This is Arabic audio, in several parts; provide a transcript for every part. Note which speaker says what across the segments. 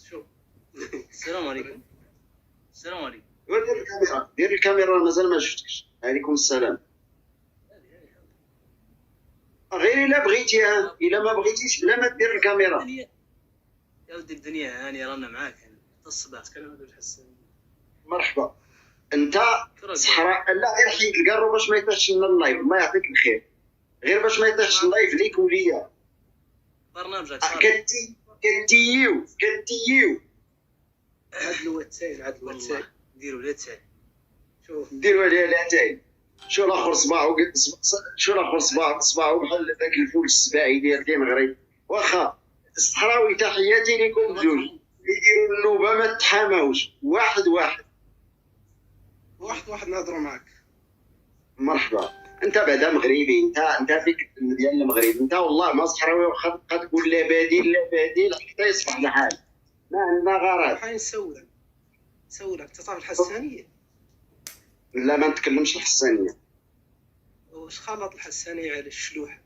Speaker 1: شوف. السلام عليكم. السلام عليكم.
Speaker 2: دير الكاميرا مازال ما شفتكش. عليكم السلام. غير الا بغيتي، الا ما بغيتيش بلا ما دير الكاميرا.
Speaker 1: يا ودي الدنيا هانيه رانا معاك هنا الصباح. تكلم هذا الحسن.
Speaker 2: مرحبا. انت صحراء لا غير حيد الكارو باش ما يطيحش لنا اللايف. الله يعطيك الخير. غير باش ما يطيحش اللايف ليك وليا.
Speaker 1: برنامجك
Speaker 2: كتيو
Speaker 1: عاد الواتساب ديروا الواتساب. شوف
Speaker 2: ديروا عليها الاتاي. شو الاخر صباعو بحال داك الفول السباعي ديال المغرب. واخا الصحراوي تحياتي لكم بجوج. يديروا النوبه ما تحاماوش. واحد
Speaker 1: نهضروا معاك.
Speaker 2: مرحبا. انت بعدا مغربي. انت فيك ديال المغرب. انت والله ما صحراوي. واخا تبقى تقول لا بديل حتى يصبح الحال. ما عندنا غرض.
Speaker 1: حين نسولك تصاف الحسانيه.
Speaker 2: لا ما نتكلمش الحسانيه.
Speaker 1: واش خلط الحسانيه على الشلوح؟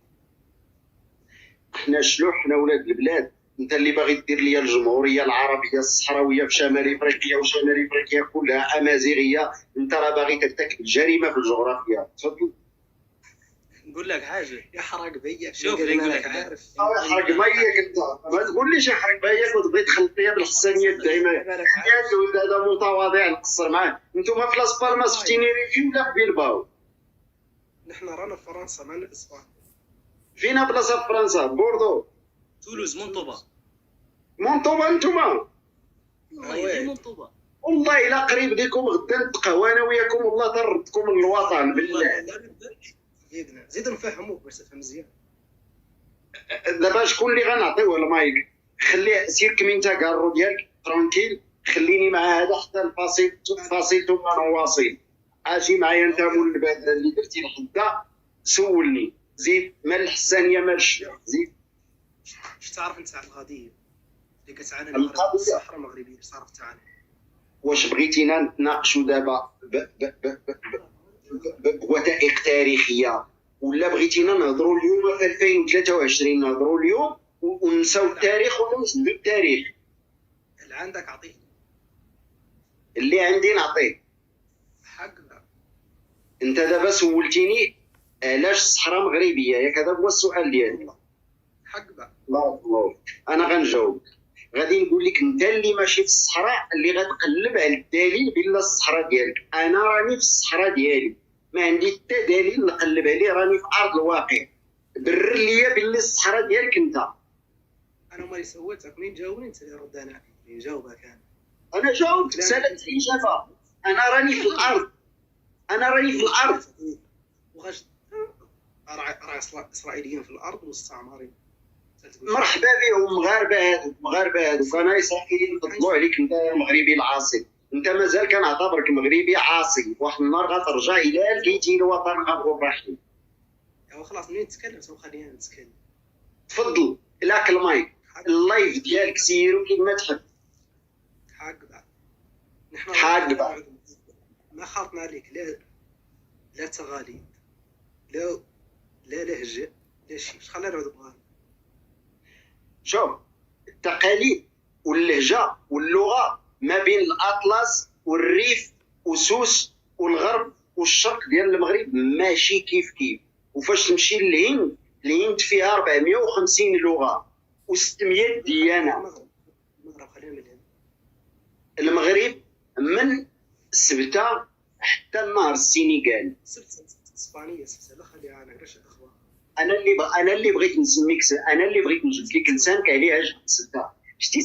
Speaker 2: احنا الشلوح، حنا ولاد البلاد. انت اللي باغي دير ليا الجمهوريه العربيه الصحراويه في شمال افريقيا، وشمال افريقيا كلها امازيغيه. انت راه باغي ترتكب جريمه في الجغرافيا. تفضل.
Speaker 1: نقول لك حاجه يحرق بيا. شوف نقول لك عارف
Speaker 2: يحرق بياك. انت ما تقوليش يحرق بياك وتبغي تخلطيها بالحسانيه دائما. هذا متواضع نقصر معاه. انتم في لاس بالماس في تينيريفي ولا في بيلباو؟
Speaker 1: نحن رانا في فرنسا ما اسبانيا.
Speaker 2: فينا بلاصه في فرنسا؟ بوردو،
Speaker 1: تولوز، مونطوبا
Speaker 2: انتوما.
Speaker 1: مونطوبا
Speaker 2: والله الا قريب ليكم غدا نتقهوى انا وياكم. والله تردكم من الوطن بالله.
Speaker 1: زيد نفهموك باش تفهم مزيان.
Speaker 2: دابا شكون اللي غنعطيوه المايك؟ خليه سير كمين تا كارو ديالك ترونكيل. خليني مع هذا حتى الفاصل ثم نواصل. اجي معايا انت مول البادره اللي درتي لحدا. سولني زيد. مال الحسانيه مال الشلوح زيد.
Speaker 1: واش تعرف انت على القضيه اللي كتعاني
Speaker 2: القضية.
Speaker 1: الصحراء المغربيه اللي صارت تعاني؟
Speaker 2: واش بغيتينا نتناقشوا دابا بوثائق تاريخيه، ولا بغيتينا نهضروا اليوم في 2023 نهضروا اليوم ونساو التاريخ، ولا نسدوا التاريخ؟
Speaker 1: اللي عندك عطيه.
Speaker 2: اللي عندي نعطيه.
Speaker 1: حق.
Speaker 2: انت دابا سولتيني علاش الصحراء مغربيه، ياك؟ هذا هو السؤال ديالي.
Speaker 1: حق بقى.
Speaker 2: الله. انا غنجاوب. غادي نقول لك انت اللي ماشي في الصحراء اللي غتقلب على الدليل بلا الصحراء ديالك. انا راني في الصحراء ديالي، ما عندي حتى دليل نقلب عليه. راني في ارض الواقع. برر ليا باللي الصحراء ديالك انت.
Speaker 1: انا مالي سولتك منين جاوبني انت اللي رد انا اللي نجاوبك.
Speaker 2: انا جاوبت سالت الاجابه. انا راني في الارض.
Speaker 1: وغاش راه اسرائيليين في الارض مستعمرين.
Speaker 2: مرحبا بهم. مغاربه هذوك انا اسرائيليين يفضلوا عليك. انت مغربي العاصي. انت مازال كنعتبرك مغربي عاصي. واحد النهار غترجع الى لقيتي الوطن غنغور رحيم.
Speaker 1: ايوا خلاص منين تكلمت وخلينا نتكلم.
Speaker 2: تفضل. لاك المايك. اللايف ديالك سيرو كيما تحب.
Speaker 1: حق بقى. نحن ما خاطنا عليك لا تغاليد لا لهجه لا شيء. اش خلانا نعود بغانا؟
Speaker 2: شوف، التقاليد واللهجه واللغه ما بين الاطلس والريف وسوس والغرب والشرق ديال المغرب ماشي كيف. وفاش تمشي الهند فيها 450 لغه و600 ديانه. المغرب من سبته حتى النهر السنغال.
Speaker 1: اسبانيه لا خليها انا علاش الاخوان.
Speaker 2: انا اللي بغيت نسميك. انا اللي بغيت نجبد لك لسانك عليه. علاش سبته؟ شتي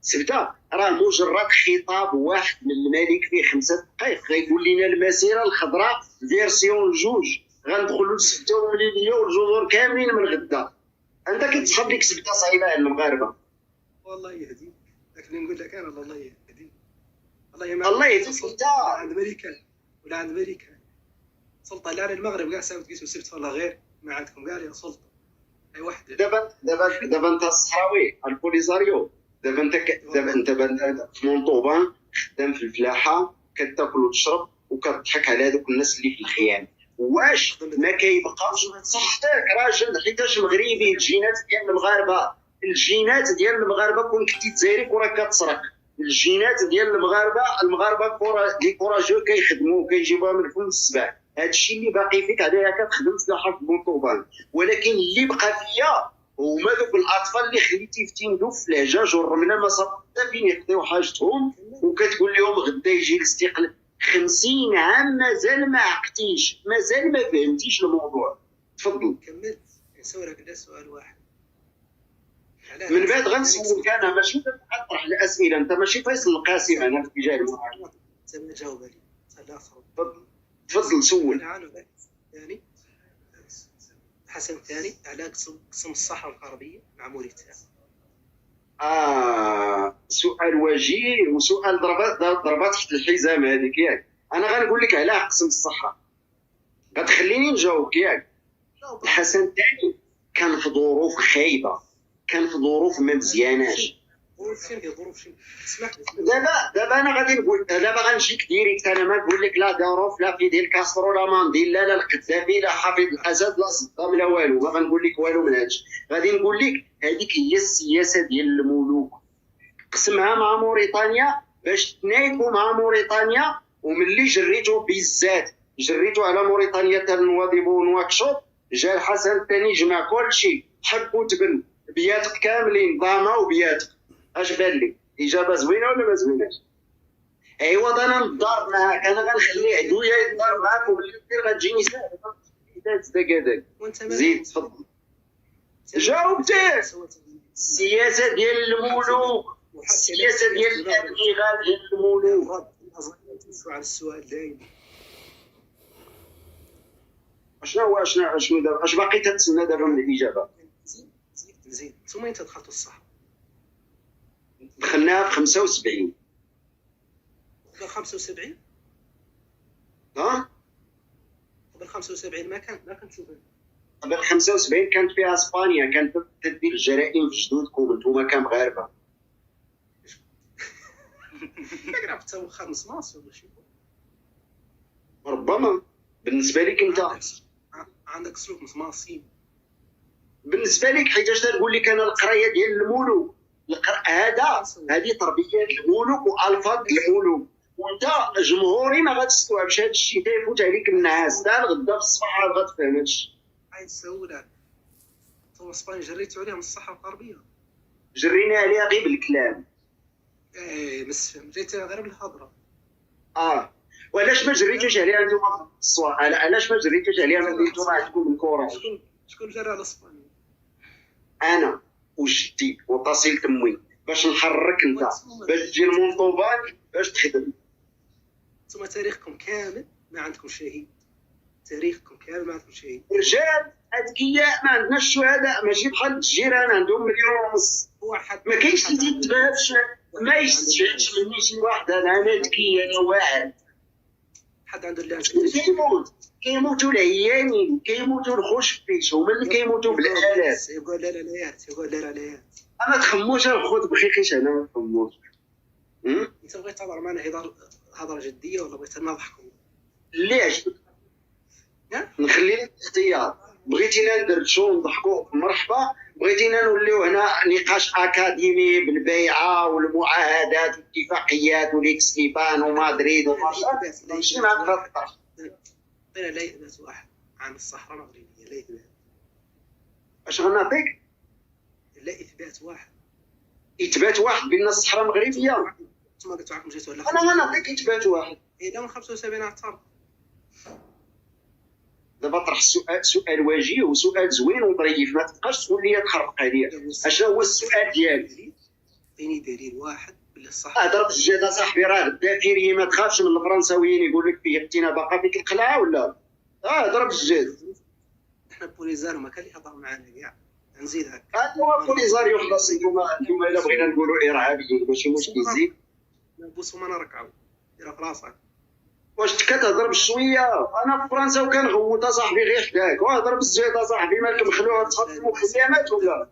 Speaker 2: سبته راه مجرد خطاب واحد من الملك فيه 5 دقائق غيقول لنا المسيره الخضراء فيرسيون 2. غندخلوا لسبته ومليليه والجزر كاملين من غدا. انت كتسحب لك سبته صعيبه على المغاربه.
Speaker 1: والله يهديك. لكن نقول لك انا الله يهديك.
Speaker 2: الله يهديك. انت
Speaker 1: عند ملكان ولا عند ملكان سلطه لا المغرب كاع ساوت قيسوا سبت ولا غير ما عندكم كاع يا سلطه. اي واحد
Speaker 2: دابا انت الصحراوي البوليزاريو. دابا انت في مونطوبان خدام في الفلاحه كتاكل وتشرب وكتضحك على هذوك الناس اللي في الخيام. واش ما كيبقاوش؟ صحتك راجل حيتاش مغربي. الجينات ديال المغاربه الجينات ديال المغاربه كون كنتي تزايري كره كتسرق، الجينات ديال المغاربه كره دي كوراجو كيخدموا كيجيبوها من فم السبع. هادشي اللي باقي فيك عليها كتخدم سلاحه في بونطوبان. ولكن اللي بقى فيا هما دوك الاطفال اللي خليتي في تيندو في العجاج والرمله ما صاب حتى فين يقضيو حاجتهم، وكتقول لهم غدا يجي الاستقلال. 50 عام مازال ما عقتيش، مازال ما فهمتيش الموضوع. تفضل.
Speaker 1: كملت نسولك على سؤال واحد.
Speaker 2: من بعد غنسولك انا، ماشي تطرح الاسئله، انت ماشي فيصل القاسم انا في اتجاه المعارضه.
Speaker 1: تم جاوب علي.
Speaker 2: تفضل سول.
Speaker 1: ثاني حسن الثاني على قسم الصحراء الغربيه مع موريتانيا.
Speaker 2: سؤال وجيه وسؤال ضربات تحت الحزام هذيك ياك. انا غنقول لك على قسم الصحه، غتخليني نجاوبك ياك. الحسن الثاني كان في ظروف خايبه، كان في ظروف ما مزياناش. دابا انا غادي نقول، دابا غنجيك ديريكت، انا ما نقول لك لا ظروف لا فيديل كاسترو لا مانديل لا القذافي لا حافظ الاسد لا صدام لا والو، ما غنقول لك والو من هادشي. غادي نقول لك هذيك هي السياسه ديال الملوك، قسمها مع موريتانيا باش تنايبوا مع موريتانيا. وملي جريتو بالذات جريتو على موريتانيا حتى لنواضيبو ونواكشوط، جا الحسن الثاني جمع كلشي، حب وتبن بياتك كاملين، ضامه وبياتك. اش بان لك؟ اجابه زوينه ولا ما زويناش؟ ايوا انا نضار معاك، انا غنخلي عدويا يضار معاك، وملي دير غتجيني ساهله 3 دقائق. زيد تفضل. جاوبتيه. السياسه ديال الملوك، السياسه ديال الادمغه ديال الملوك.
Speaker 1: على السؤال دايما
Speaker 2: شنو دابا؟ اش باقي تتسنى دابا من الاجابه؟
Speaker 1: زين ثم انت دخلتوا الصحراء.
Speaker 2: دخلناها في 75.
Speaker 1: قبل 75 قبل 75 ما كنت تشوفها.
Speaker 2: قبل 75 كانت فيها اسبانيا، كانت تدير الجرائم في جدودكم انتم كمغاربه.
Speaker 1: كنعرف حتى واخا مصماص ولا شي.
Speaker 2: ربما بالنسبه لك انت
Speaker 1: عندك سلوك مصماصين.
Speaker 2: بالنسبه لك حيتاش تنقول لك انا القرايه ديال الملوك، هذه تربيه الملوك والفاظ الملوك، وانت جمهوري ما غتستوعبش هذا الشيء. تيفوت عليك النعاس حتى غدا في الصباح غتفهم هذا الشيء.
Speaker 1: عايز نسولك، تو اسبانيا جريتوا عليها من الصحراء الغربيه؟
Speaker 2: جرينا عليها غير بالكلام.
Speaker 1: مسفهم جريتها غير بالهضره.
Speaker 2: وعلاش ما جريتوش عليها انتم في الصوالح؟ علاش ما جريتوش عليها ملي نتوما عندكم الكره؟
Speaker 1: شكون جرى على اسبانيا؟
Speaker 2: انا وجدي وتصيل تموين باش نحرك انت باش تجي المونطوبان باش تخدم.
Speaker 1: ثم تاريخكم كامل ما عندكم شهيد. تاريخكم كامل ما عندكم شهيد.
Speaker 2: رجال اذكياء ما عندناش شهداء، ماشي بحال الجيران عندهم 1.5 مليون. ما كاينش اللي تيتبهدش، ما يستشهدش مني شي واحد. انا ذكي، انا واعر.
Speaker 1: حد عنده اللي
Speaker 2: كيموتوا العيانين، كيموتوا الخشبيش، هما اللي كيموتوا بالالاف.
Speaker 1: يقول لا لا
Speaker 2: انا تخموش الخوت بخيخيش، انا ما تخموش.
Speaker 1: انت بغيت تهضر معنا هضره جديه ولا بغيت نضحكوا؟
Speaker 2: اللي عجبك نخلي لك الاختيار. بغيتينا ندردشوا ونضحكوا مرحبا، بغيتينا نوليو هنا نقاش اكاديمي بالبيعه والمعاهدات والاتفاقيات والاكسليبان ومدريد ماشي معك هذا الطرح.
Speaker 1: عطينا لا اثبات واحد عن الصحراء المغربيه. لا اثبات.
Speaker 2: اش غنعطيك؟
Speaker 1: لا اثبات واحد.
Speaker 2: اثبات واحد بان الصحراء المغربيه؟
Speaker 1: ثم قلت لكم جيتوا ولا
Speaker 2: انا غنعطيك اثبات واحد.
Speaker 1: لا من 75 اعترض.
Speaker 2: دابا طرح سؤال وجيه وسؤال زوين وظريف، ما تبقاش تقول لي تخرق عليا. اشنو هو السؤال ديالك؟
Speaker 1: عطيني دليل واحد باللي الصحراء.
Speaker 2: ضرب الجهد صاحبي، راه الدافيري ما تخافش من الفرنساويين يقول لك فيه اختنا باقا فيك القلعه ولا؟ ضرب الجهد.
Speaker 1: احنا بوليزار ما كان اللي يهضر معنا كاع. نزيد هكا.
Speaker 2: هو بوليزار يخلص. انتم الا بغينا نقولوا ارهابيين ماشي مشكل. زيد
Speaker 1: نبوسو ما نركعوا. ديرها في راسك.
Speaker 2: واش كتهضر بشويه؟ انا في فرنسا وكنغوت صاحبي غير حداك. وهضر بالزهد صاحبي، مالك مخلوع تخدموا خدامات ولا؟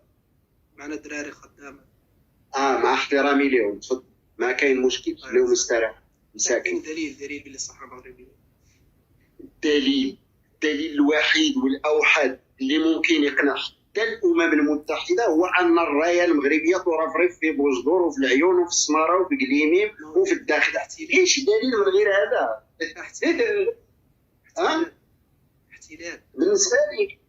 Speaker 1: معنا الدراري خدامه.
Speaker 2: مع احترامي لهم. تفضل، ما كاين مشكل، خليهم يستريحوا مساكين.
Speaker 1: دليل باللي الصحراء المغربيه.
Speaker 2: الدليل الوحيد والاوحد اللي ممكن يقنع حتى الامم المتحده هو ان الرايه المغربيه ترفرف في بوجدور وفي العيون وفي السماره وفي قليميم وفي الداخل. كاين شي دليل من غير هذا؟
Speaker 1: احتلال
Speaker 2: بالنسبه لي.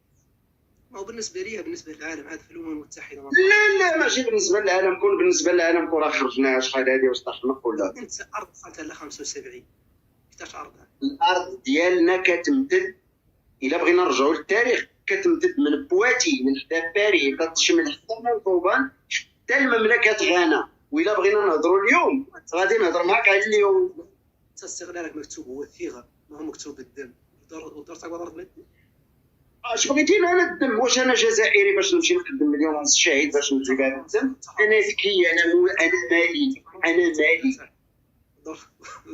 Speaker 1: ما هو بالنسبه لي، بالنسبه للعالم هذا في الامم المتحده.
Speaker 2: لا ماشي بالنسبه للعالم كل، بالنسبه للعالم كل خرجنا شحال هذه واش تحنق ولا؟
Speaker 1: انت ارض وصلت ل 75 كيفاش ارضها؟
Speaker 2: الارض ديالنا كتمتد، الا بغينا نرجعوا للتاريخ، كتمتد من بواتي من حدا باريس كتشمل حتى موطوبان حتى المملكه غانا. والا بغينا نهضروا اليوم غادي نهضر معاك على اليوم.
Speaker 1: انت استغلالك مكتوب هو الثقه، ما هو مكتوب بالدم. ودرت ارض من
Speaker 2: اش بغيتيني انا الدم؟ واش انا جزائري باش نمشي نخدم مليون ونص شهيد باش نجيب هذا الدم؟ انا ذكي، انا مالي، انا مالي.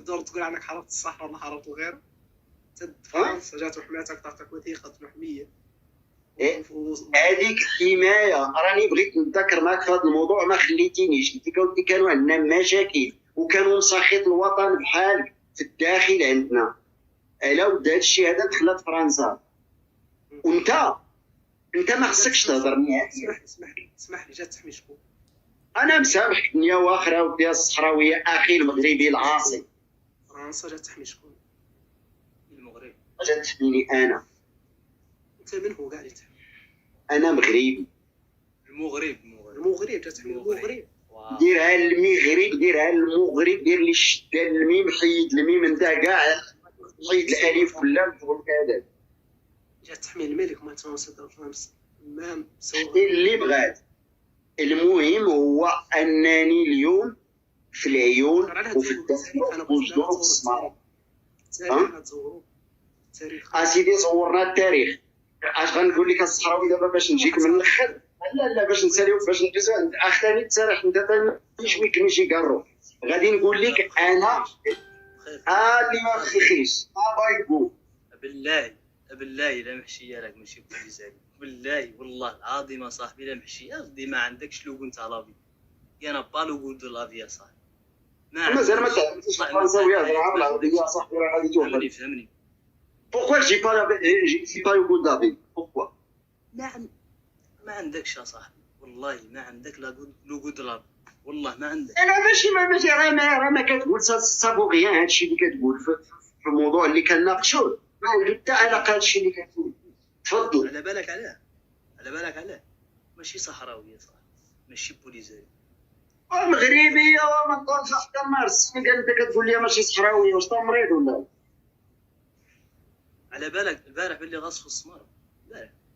Speaker 1: دور تقول عنك حرمت الصحراء ولا حرمت الغير؟ فرنسا جات وحماتك تعطيك وثيقه محميه.
Speaker 2: هذيك الحمايه راني بغيت نتذكر معك في هذا الموضوع ما خليتينيش. انت قلتي كانوا عندنا مشاكل وكانوا مسخط الوطن بحال في الداخل عندنا. الا ود هذا الشيء هذا دخلت فرنسا وانت ما خصكش تهضر نهائيا.
Speaker 1: اسمح لي، جات تحمي شكون؟
Speaker 2: انا مسامحك دنيا واخره وديال الصحراويه اخي المغربي العاصي.
Speaker 1: فرنسا جات تحمي شكون؟ المغرب.
Speaker 2: جات تحميني انا.
Speaker 1: انت من هو قاعد يتحمي؟
Speaker 2: انا مغربي.
Speaker 1: المغرب جات تحمي المغرب.
Speaker 2: ديرها المغرب، ديرها المغرب، دير لي الشده الميم، حيد الميم انت كاع، حيد الالف ولا تقول كذا.
Speaker 1: جات تحمي الملك ما تنصدر فرنسا ما
Speaker 2: اللي بغات. المهم هو انني اليوم في العيون وفي الداخل وجدور وفي السماره. اسيدي صورنا التاريخ. اش غنقول لك الصحراوي دابا باش نجيك من الاخر؟ لا باش نساليو باش ندوزو عند اخ ثاني تسرح انت ثاني شويه كنجي كارو. غادي نقول لك انا اللي ما خيخيش بايكو.
Speaker 3: بالله الا محشيه لك ماشي بوليزاري. بالله والله العظيم اصاحبي لا محشيه. غدي ما عندكش لوغو نتاع لافي. انا با لوغو دو لافي يا صاحبي.
Speaker 2: مازال ما تعرفش فرنساويه هضره بالعربيه صاحبي راه غادي توفر.
Speaker 3: فهمني.
Speaker 2: Pourquoi j'ai pas le goût d'Avid? Pourquoi?
Speaker 3: ما عندكش يا صاحبي، والله ما عندك لوغو دو لافي، والله ما عندك.
Speaker 2: انا ماشي راه ما كتقول سابوغيان هادشي اللي كتقول في الموضوع اللي كنناقشوه، ما عنده حتى علاقه هادشي اللي كتقول. تفضل.
Speaker 3: على بالك علاه ماشي صحراوي يا صاحبي، ماشي بوليزاري.
Speaker 2: مغربيه وما نقولش حتى مارس. قال انت كتقول لي ماشي صحراويه، واش مريض ولا؟
Speaker 3: على بالك البارح باللي غاص في السماره،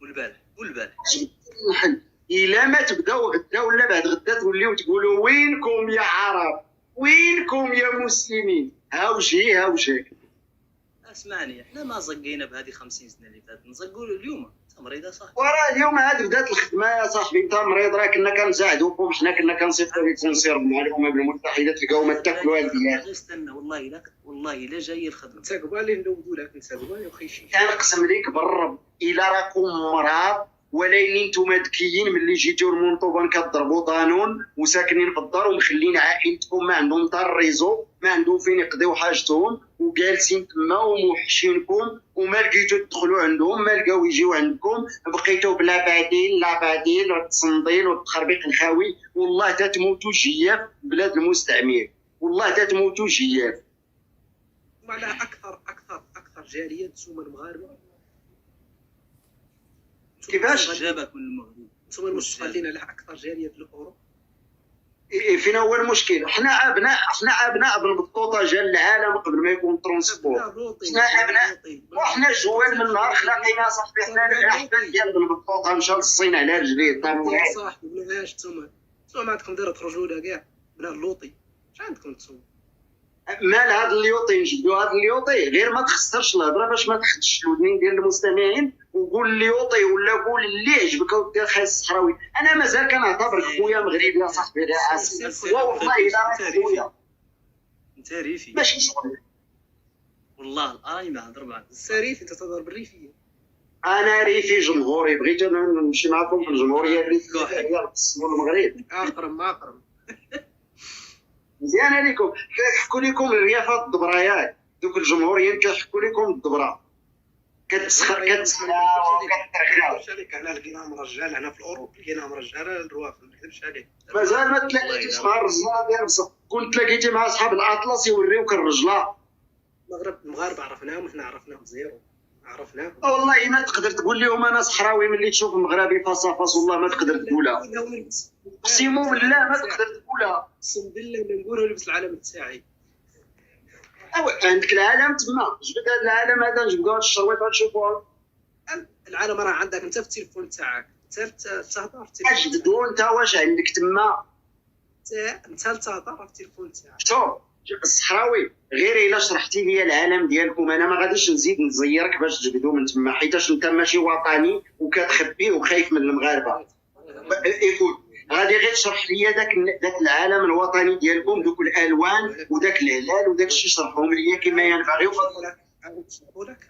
Speaker 3: البارح والبارح.
Speaker 2: إلا ما تبداو غدا ولا بعد غدا توليو تقولوا وينكم يا عرب، وينكم يا مسلمين، هاو جاك.
Speaker 3: اسمعني، احنا ما زقينا بهذه 50 سنه اللي فاتت، نزقوا اليوم. انت مريض صاحبي.
Speaker 2: وراه اليوم عاد بدات الخدمه يا صاحبي. انت مريض، راه كنا كنساعدوكم، حنا كنا كنصيفطوا لكم سير مع الامم المتحده تلقاو ما تاكلوا هذه.
Speaker 3: استنى والله الا جاي الخدمه.
Speaker 1: انت قبالي نلوذوا لك، انت قبالي وخيشي.
Speaker 2: كنقسم لك بالرب الا راكم مرض ولكن نتوما ذكيين ملي جيتو لمونطوبان كضربوا طانون وساكنين في الدار ومخلين عائلتكم ما عندهم حتى الريزو، ما عندهم فين يقضيو حاجتهم وجالسين تما وموحشينكم وما لقيتو تدخلوا عندهم، ما لقاو يجيو عندكم، بقيتو بلا بعديل والتصنديل والتخربيق الخاوي. والله تتموتوا جياف بلاد المستعمر، والله تتموتوا جياف.
Speaker 1: وعلى اكثر جاليه نتوما المغاربه.
Speaker 2: كيفاش
Speaker 3: جابك من المغرب؟
Speaker 1: نتوما المستقلين على اكثر جاليه في اوروبا.
Speaker 2: فين هو المشكل؟ حنا ابناء بالبطوطه جا العالم قبل ما يكون ترونسبور. حنا ابناء وحنا جوال من نهار خلقينا صاحبي. حنا الاحفاد ديال بالبطوطه مشى للصين على رجليه.
Speaker 1: صاحبي بلاش نتوما ما عندكم دار تخرجوا كاع بلا اللوطي. اش عندكم نتوما؟
Speaker 2: مال هذا الليوطي نجبدو هذا الليوطي غير ما تخسرش الهضره باش ما تخدش الودنين ديال المستمعين وقول الليوطي ولا قول اللي عجبك ودير خايس الصحراوي. انا مازال كنعتبرك خويا مغربي يا صاحبي غير عاسف. والله الا خويا
Speaker 3: انت ريفي
Speaker 2: ماشي شغل.
Speaker 3: والله راني ما نهضر معاك.
Speaker 1: السريف انت تهضر بالريفيه.
Speaker 2: انا ريفي جمهوري، بغيت نمشي معكم في الجمهوريه الريفيه ديال المغرب.
Speaker 1: اقرم
Speaker 2: مزيان عليكم. كيحكوا لكم الريافات الدبرايات، دوك الجمهوريين كيحكوا لكم الدبره. كتسخر وكترخى.
Speaker 1: شركه على لقيناها مرجال هنا في الاوروب، لقيناها مرجاله للروافد، ما نكذبش عليك.
Speaker 2: مازال ما تلاقيتيش مع الرجله ديال بصح، كنت تلاقيتي مع اصحاب الاطلس يوريوك الرجله.
Speaker 1: المغاربه عرفناهم وحنا عرفناهم زيرو، عرفناهم.
Speaker 2: والله ما تقدر تقول لهم انا صحراوي ملي تشوف مغربي فاصافاص، والله ما تقدر تقولها. اقسم بالله ما تقدر تقولها.
Speaker 1: اقسم بالله ما نقولوا لبس العلم تاعي.
Speaker 2: عندك العالم تما، جبد هذا العالم هذا، نجبدو هاد الشرويط غتشوفوها.
Speaker 1: العالم راه عندك انت في التليفون تاعك، انت تهضر في التليفون.
Speaker 2: اجددو انت واش عندك تما؟
Speaker 1: انت تهضر في التليفون تاعك.
Speaker 2: شوف الصحراوي، غير الا شرحتي لي العالم ديالكم انا ما غاديش نزيد نزيرك باش تجبدو من تما، حيتاش انت ماشي وطني وكتخبي وخايف من المغاربه. ايكوت، غادي غير تشرح لي داك العالم الوطني ديالكم، دوك الالوان وداك الهلال وداك الشيء، شرحهم لي كما ينبغي.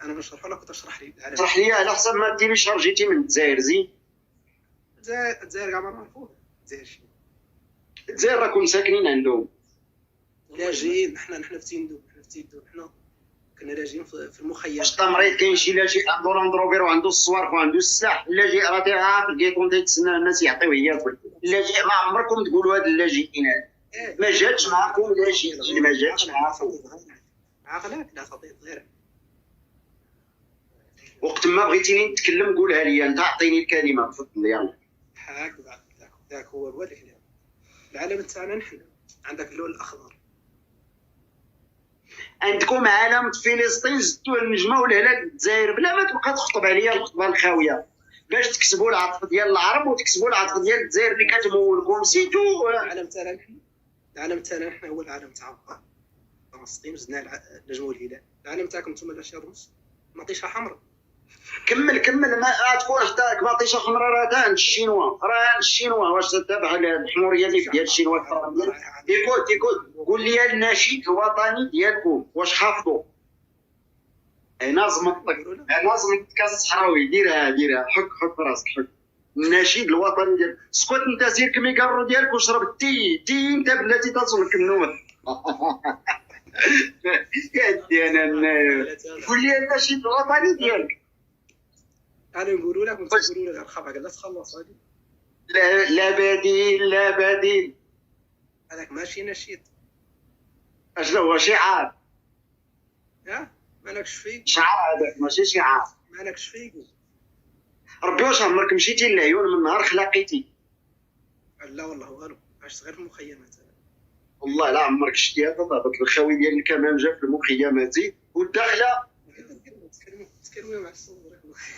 Speaker 1: انا نشرح لك وتشرح لي العالم.
Speaker 2: شرح لي على حسب ما ديري شارجيتي من الجزائر. زين
Speaker 1: الجزائر كاع ما نعرفوه.
Speaker 2: الجزائر راكم ساكنين عندهم.
Speaker 1: لاجئين، حنا في تيندو، حنا كنا لاجئين في المخيم.
Speaker 2: واش التمريض كاين شي لاجئ عنده لاندروفير وعنده الصوارف وعنده السلاح؟ اللاجئ راه تيعرف الكيطون تيتسنى الناس يعطيوه ياكل. اللاجئ ما عمركم تقولوا هاد اللاجئين هاد ما جاتش معكم لاجئين، ما جاتش معكم.
Speaker 1: عقلك لا تطير غير
Speaker 2: وقت ما بغيتيني نتكلم قولها لي انت، اعطيني الكلمه تفضل. يلا
Speaker 1: هاك بعد ذاك هو الكلام. العالم تاعنا نحن عندك اللون الاخضر،
Speaker 2: عندكم علامة فلسطين زدتوه النجمه والهلال الجزائر، بلا ما تبقى تخطب عليا الخطبه الخاويه باش تكسبوا العطف ديال العرب وتكسبوا العطف ديال الجزائر اللي كتمولكم. سيتو
Speaker 1: العالم تاعنا نحن هو العالم تاع فلسطين، زدنا النجمه والهلال. العالم تاعكم نتوما الاشياء رمز مطيشه حمراء.
Speaker 2: كمل ما تكون حتى مطيشه حمراء، راه تاع الشينوا واش تتبع الحموريه اللي ديال الشينوا. يقول قول لي النشيد الوطني ديالكم واش حافظوا؟ انا زمطك الصحراوي. ديرها حك راسك، حك النشيد الوطني ديالك. سكت انت، سير كميكارو ديالك وشرب التي انت بلاتي تصلك النوم. يا دي انا قول لي النشيد الوطني ديالك.
Speaker 1: انا نقولوا لك وانت تقولوا لي الخبر لا تخلص هذه.
Speaker 2: لا بديل
Speaker 1: هذاك ماشي نشيد،
Speaker 2: اشنو هو؟ شعار.
Speaker 1: مالكش فيه
Speaker 2: شعار هذاك ماشي شعار.
Speaker 1: مالكش فيه.
Speaker 2: ربي واش عمرك مشيتي للعيون من نهار خلاقيتي؟
Speaker 1: لا والله والو، عشت غير في المخيمات.
Speaker 2: والله لا عمرك شتي هذا ضابط الخاوي ديال الكمام جا في المخيمات والداخله.
Speaker 1: تكلموا مع الصور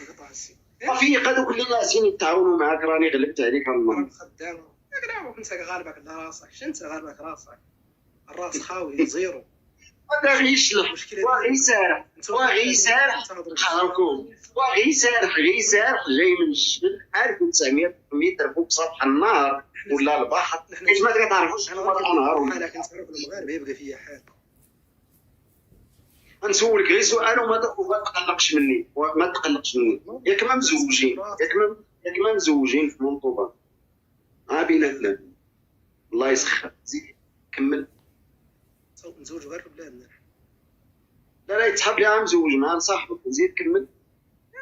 Speaker 1: قطع السي
Speaker 2: صافي هذوك اللي ناسين يتعاونوا معاك، راني غلبت عليك الله.
Speaker 1: خدامه ياك انت غالبك على راسك. انت غالبك راسك، الراس خاوي زيرو.
Speaker 2: هذا غير يشلح واغي سارح حركم واغي سارح جاي من الجبل 1900 متر فوق سطح النهر ولا البحر. اش ما كتعرفوش الانهار.
Speaker 1: حالك انت المغاربه يبقى فيا حال.
Speaker 2: نسولك غير سؤال وما تقلقش مني. ياك ما مزوجين في منطوبه بيناتنا. الله يسخر. زيد كمل.
Speaker 1: نزوج غير في بلادنا.
Speaker 2: لا يتحب لي مزوج مع صاحبك. زيد كمل.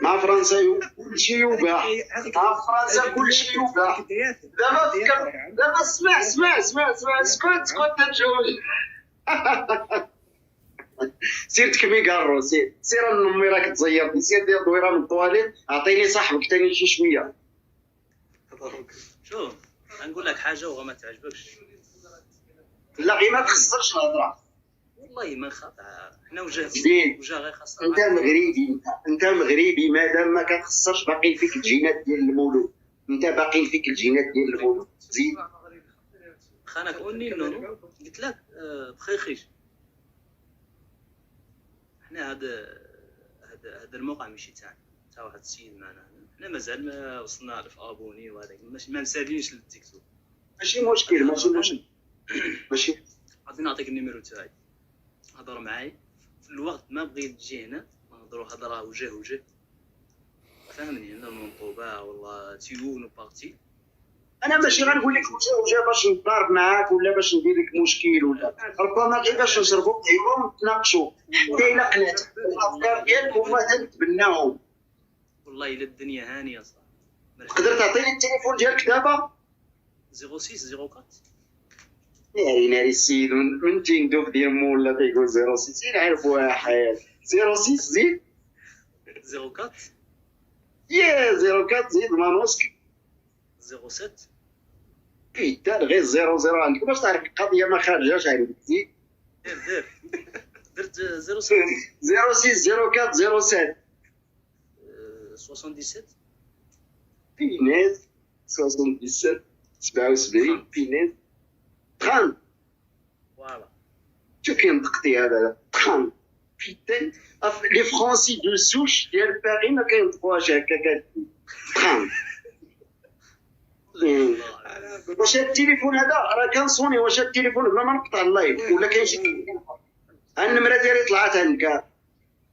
Speaker 2: مع فرنسا كل شيء يباح. مع فرنسا كل شيء يباح. دابا اسمع اسكت تتجوج. سير تكمي كارو. سير امي راك تزيرني. سير دير دويره من الطواليت. اعطيني صاحبك تاني شي شويه.
Speaker 3: شوف نقول لك حاجه وما تعجبكش.
Speaker 2: لا غير ما تخسرش الهضره.
Speaker 3: والله ما خاطع. حنا وجه غير خاصه.
Speaker 2: انت مغربي مادام ما كتخسرش باقي فيك الجينات ديال المولود. انت باقي فيك الجينات ديال المولود. زيد
Speaker 3: خانك اوني نو قلت لك بخيخيش. حنا هذا الموقع ماشي تاعنا، تاع واحد السيد معنا. حنا مازال ما وصلنا 1000 ابوني وهذاك ما مسالينش للتيك توك.
Speaker 2: ماشي مشكل. ماشي
Speaker 3: غادي نعطيك النيميرو تاعي، هضر معايا في الوقت ما بغيت تجي هنا نهضروا هضره وجه فهمني. هنا المنطوبه والله تيون وبارتي.
Speaker 2: انا ماشي غنقول لك وجا باش نضارب معاك ولا باش ندير لك مشكل، ولا ربما غير باش نشربوا قهوه ونتناقشوا حتى الا قنعت الافكار ديالك وما تبناهم.
Speaker 3: والله الا الدنيا هانيه صاحبي.
Speaker 2: تقدر تعطيني التليفون ديالك دابا؟
Speaker 3: 06 04
Speaker 2: ناري السيد من تيندوب ديال مو ولا تيقول 06 نعرف واحد 06 زيد
Speaker 3: 04
Speaker 2: يا 04 زيد مانوسك
Speaker 3: 07
Speaker 2: بيتا غير 00 عندك باش تعرف القضيه ما خارجاش عليك زيد
Speaker 3: دير درت 06
Speaker 2: 06 04 07
Speaker 3: 77
Speaker 2: بيناز 77 77 بيناز 30
Speaker 3: فوالا.
Speaker 2: شو كينطقتي هذا 30 بيتان لي فرونسي دو سوش ديال باري ما كينطقوهاش هكا 30. واش هاد التليفون هذا راه كنصوني؟ واش هاد التليفون بلا ما نقطع اللايف ولا كاين شي النمره ديالي طلعت عندك؟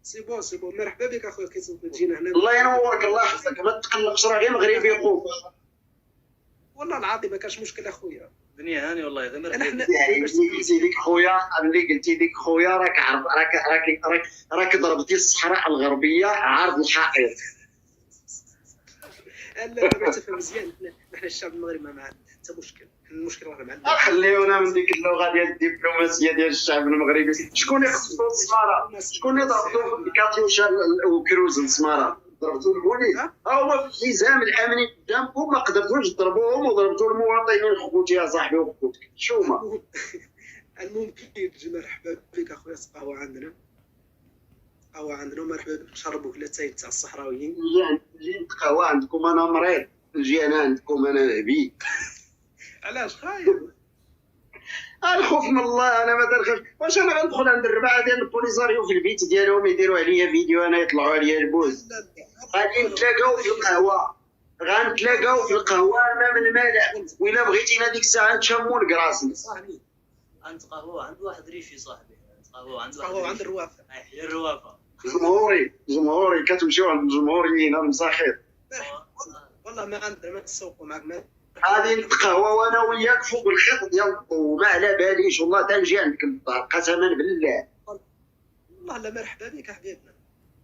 Speaker 1: سي بون مرحبا بك اخويا كيتسوق تجينا هنا.
Speaker 2: الله ينورك الله يحفظك ما تقلقش راه غير مغربي يقول.
Speaker 1: والله العظيم ما كاش مشكل اخويا.
Speaker 3: الدنيا هاني والله غير مرحبا.
Speaker 1: احنا
Speaker 2: قلتي لك خويا اللي قلتي لك خويا راك عرض راك ضربتي الصحراء الغربيه عرض الحائط.
Speaker 1: لا ما تفهم مزيان. احنا الشعب المغربي ما معنا حتى مشكل. المشكل راه معنا.
Speaker 2: خليونا من ديك اللغه ديال الدبلوماسيه ديال الشعب المغربي. شكون اللي خصو السماره؟ شكون اللي ضربتو بالكاتيوشا وكروز السماره؟ ضربتو البوليس هو في الحزام الامني قدامكم ما قدرتوش تضربوهم وضربتوا المواطنين خوتي يا صاحبي وخوتك شوما.
Speaker 1: المهم كي مرحبا بك اخويا قهوه عندنا ومرحبا بك نشربوا كلاتاين تاع الصحراويين.
Speaker 2: نجي قهوه عندكم انا مريض، نجي انا عندكم انا نبي.
Speaker 1: علاش خايف؟
Speaker 2: الخوف من الله انا ما تنخاف. واش انا غندخل عند الربعه ديال البوليزاريو في البيت ديالهم يديروا عليا فيديو انا يطلعوا عليا البوز؟ غادي نتلاقاو في القهوه، غنتلاقاو في القهوه امام الملأ، وإلا بغيتينا ديك الساعه نتشموا الكراسي.
Speaker 1: صاحبي
Speaker 3: عند قهوه عند واحد ريفي صاحبي.
Speaker 1: قهوه عند الروافه.
Speaker 3: هي الروافه.
Speaker 2: جمهوري كتمشيو عند الجمهوريين المساخير.
Speaker 1: والله ما عندنا ما نتسوقوا معك.
Speaker 2: غادي نتقهوى وانا وياك فوق الخيط ديال الضو ما على باليش والله تنجي عندك للدار قسما بالله.
Speaker 1: والله لا مرحبا بك حبيبنا.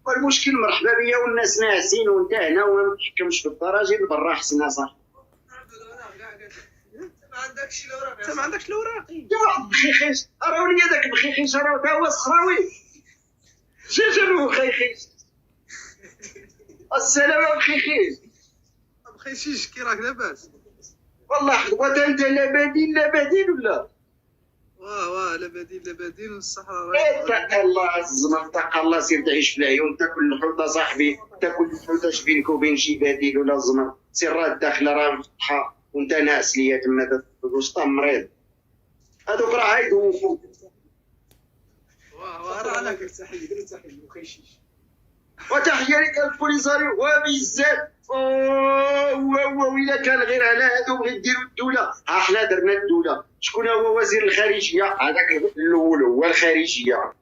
Speaker 2: والمشكل مرحبا بيا والناس ناعسين وانت هنا وما نتحكمش في الدراجه برا حسنا صح.
Speaker 1: انت ما عندكش الاوراق.
Speaker 2: يا واحد بخيخيش راه ولي داك بخيخيش راه تا هو صحراوي. جا بخيخيش. السلام بخيخيش.
Speaker 1: بخيشيش كي راك لاباس؟
Speaker 2: والله حضوة انت لا بديل ولا؟
Speaker 1: واه لا بديل والصحراء.
Speaker 2: اتق الله الزمر اتق الله سير تعيش في العيون تاكل الحوت صاحبي تاكل الحوت اش بينك وبين شي بديل ولا الزمر سير راه الداخله راه مفتحه وانت ناعس ليا تما واش مريض هذوك راه يدوفوا.
Speaker 1: راه عليك تحيه وخيشيش.
Speaker 2: وتحيه لك البوليساريو وبالذات وإلا كان غير على هادو بغيت ديروا الدوله حنا درنا الدوله. شكون هو وزير الخارجيه؟ هذاك الاول هو الخارجيه.